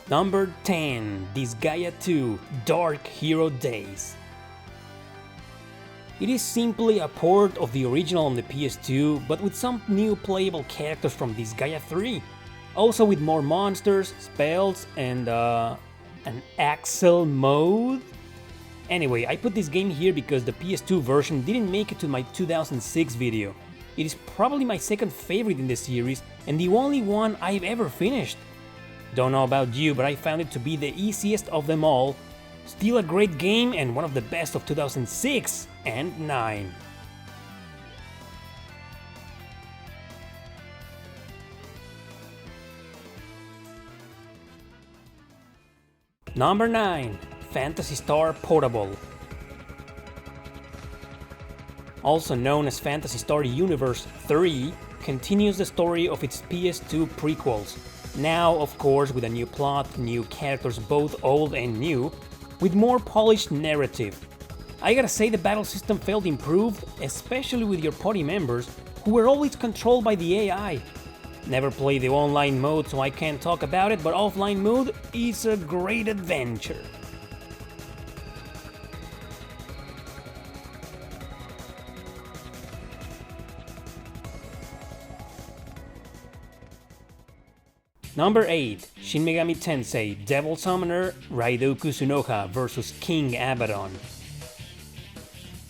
Number 10. Disgaea 2 Dark Hero Days. It is simply a port of the original on the PS2, but with some new playable characters from Disgaea 3. Also with more monsters, spells, and an Axel mode? Anyway, I put this game here because the PS2 version didn't make it to my 2006 video. It is probably my second favorite in the series, and the only one I've ever finished. Don't know about you, but I found it to be the easiest of them all. Still a great game and one of the best of 2006 and 9. Number 9. Phantasy Star Portable. Also known as Phantasy Star Universe 3, continues the story of its PS2 prequels. Now, of course, with a new plot, new characters both old and new, with more polished narrative. I gotta say the battle system felt improved, especially with your party members, who were always controlled by the AI. Never played the online mode, so I can't talk about it, but offline mode is a great adventure. Number 8. Shin Megami Tensei Devil Summoner Raidou Kusunoha vs King Abaddon.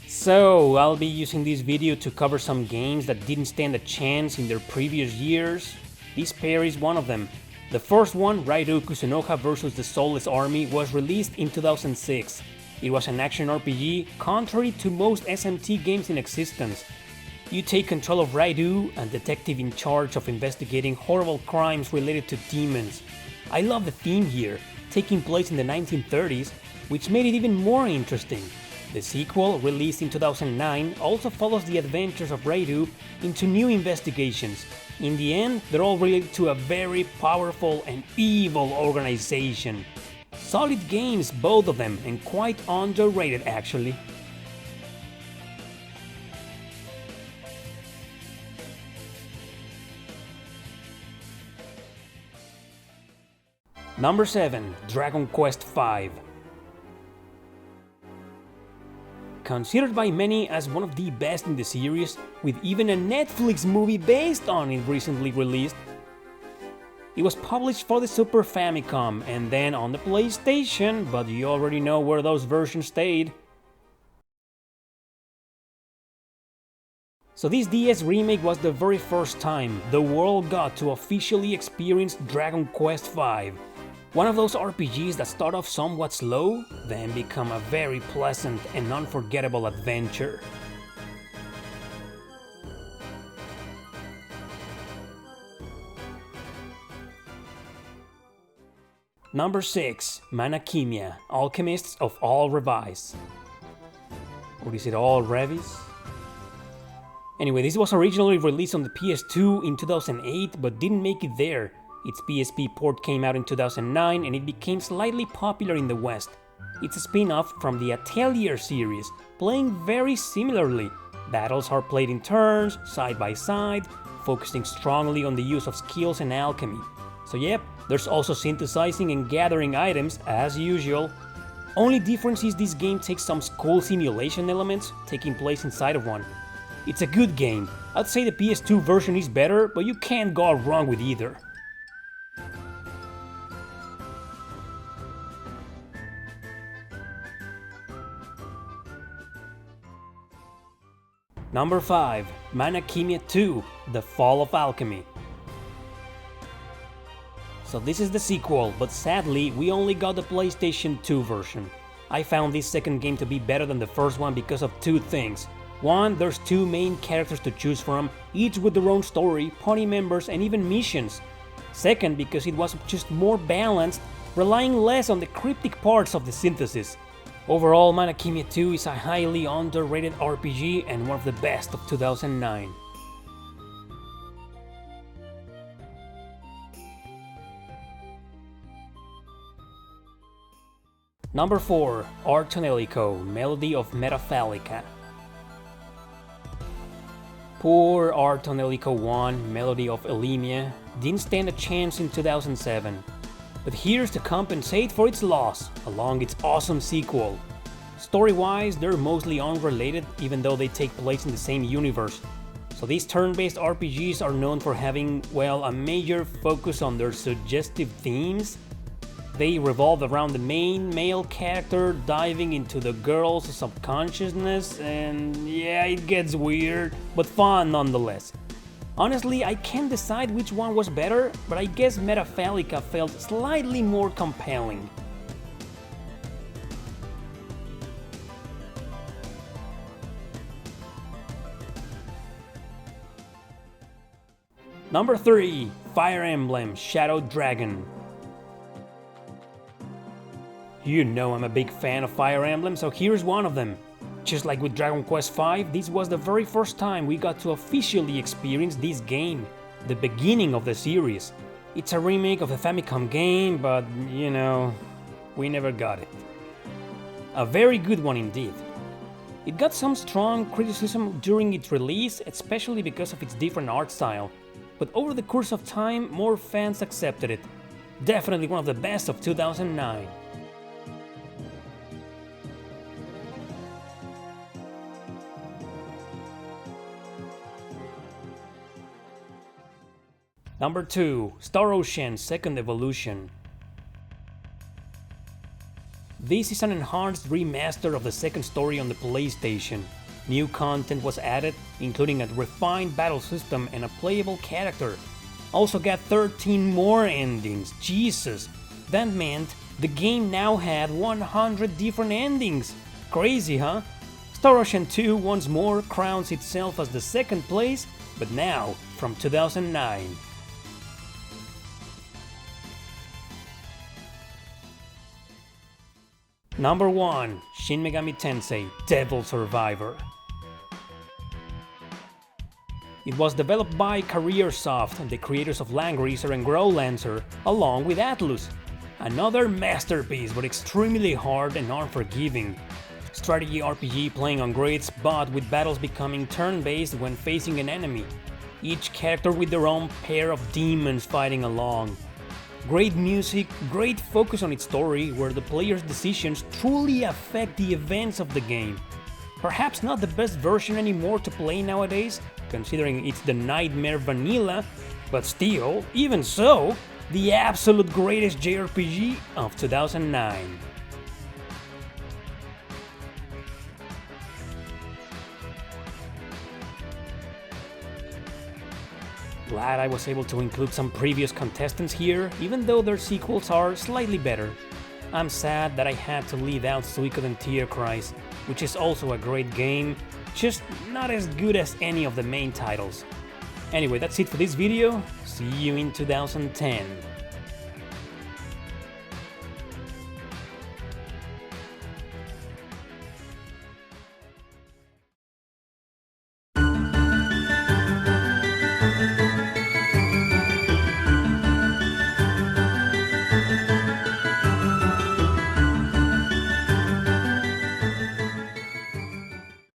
So, I'll be using this video to cover some games that didn't stand a chance in their previous years. This pair is one of them. The first one, Raidou Kusunoha vs the Soulless Army, was released in 2006. It was an action RPG, contrary to most SMT games in existence. You take control of Raidou, a detective in charge of investigating horrible crimes related to demons. I love the theme here, taking place in the 1930s, which made it even more interesting. The sequel, released in 2009, also follows the adventures of Raidou into new investigations. In the end, they're all related to a very powerful and evil organization. Solid games, both of them, and quite underrated actually. Number 7. Dragon Quest V. Considered by many as one of the best in the series, with even a Netflix movie based on it recently released. It was published for the Super Famicom and then on the PlayStation, but you already know where those versions stayed. So this DS remake was the very first time the world got to officially experience Dragon Quest V. One of those RPGs that start off somewhat slow, then become a very pleasant and unforgettable adventure. Number 6. Mana Khemia, Alchemists of All Revice. Or is it All Revis? Anyway, this was originally released on the PS2 in 2008, but didn't make it there. Its PSP port came out in 2009 and it became slightly popular in the West. It's a spin-off from the Atelier series, playing very similarly. Battles are played in turns, side by side, focusing strongly on the use of skills and alchemy. So yep, there's also synthesizing and gathering items as usual. Only difference is this game takes some school simulation elements, taking place inside of one. It's a good game. I'd say the PS2 version is better, but you can't go wrong with either. Number 5. Mana Khemia 2 The Fall of Alchemy. So this is the sequel, but sadly we only got the PlayStation 2 version. I found this second game to be better than the first one because of two things. One, there's two main characters to choose from, each with their own story, party members, and even missions. Second, because it was just more balanced, relying less on the cryptic parts of the synthesis. Overall, Mana Khemia 2 is a highly underrated RPG and one of the best of 2009. Number 4. Art on Elico, Melody of FeliCa. Poor Art on Elico 1, Melody of Elimia, didn't stand a chance in 2007. but here's to compensate for its loss, along its awesome sequel. Story-wise, they're mostly unrelated, even though they take place in the same universe. So these turn-based RPGs are known for having, well, a major focus on their suggestive themes. They revolve around the main male character diving into the girl's subconsciousness, and yeah, it gets weird, but fun nonetheless. Honestly, I can't decide which one was better, but I guess FeliCa felt slightly more compelling. Number 3. Fire Emblem Shadow Dragon. You know I'm a big fan of Fire Emblem, so here's one of them. Just like with Dragon Quest V, this was the very first time we got to officially experience this game, the beginning of the series. It's a remake of the Famicom game, but you know, we never got it. A very good one indeed. It got some strong criticism during its release, especially because of its different art style, but over the course of time, more fans accepted it. Definitely one of the best of 2009. Number 2. Star Ocean Second Evolution. This is an enhanced remaster of the second story on the PlayStation. New content was added, including a refined battle system and a playable character. Also got 13 more endings, Jesus! That meant the game now had 100 different endings! Crazy, huh? Star Ocean 2 once more crowns itself as the second place, but now from 2009. Number 1. Shin Megami Tensei Devil Survivor. It was developed by Careersoft, the creators of Langrisser and Growlancer, along with Atlus. Another masterpiece, but extremely hard and unforgiving. Strategy RPG playing on grids, but with battles becoming turn-based when facing an enemy. Each character with their own pair of demons fighting along. Great music, great focus on its story, where the player's decisions truly affect the events of the game. Perhaps not the best version anymore to play nowadays, considering it's the Nightmare Vanilla, but still, even so, the absolute greatest JRPG of 2009. Glad I was able to include some previous contestants here, even though their sequels are slightly better. I'm sad that I had to leave out Suikoden Tear Cries, which is also a great game, just not as good as any of the main titles. Anyway, that's it for this video. See you in 2010.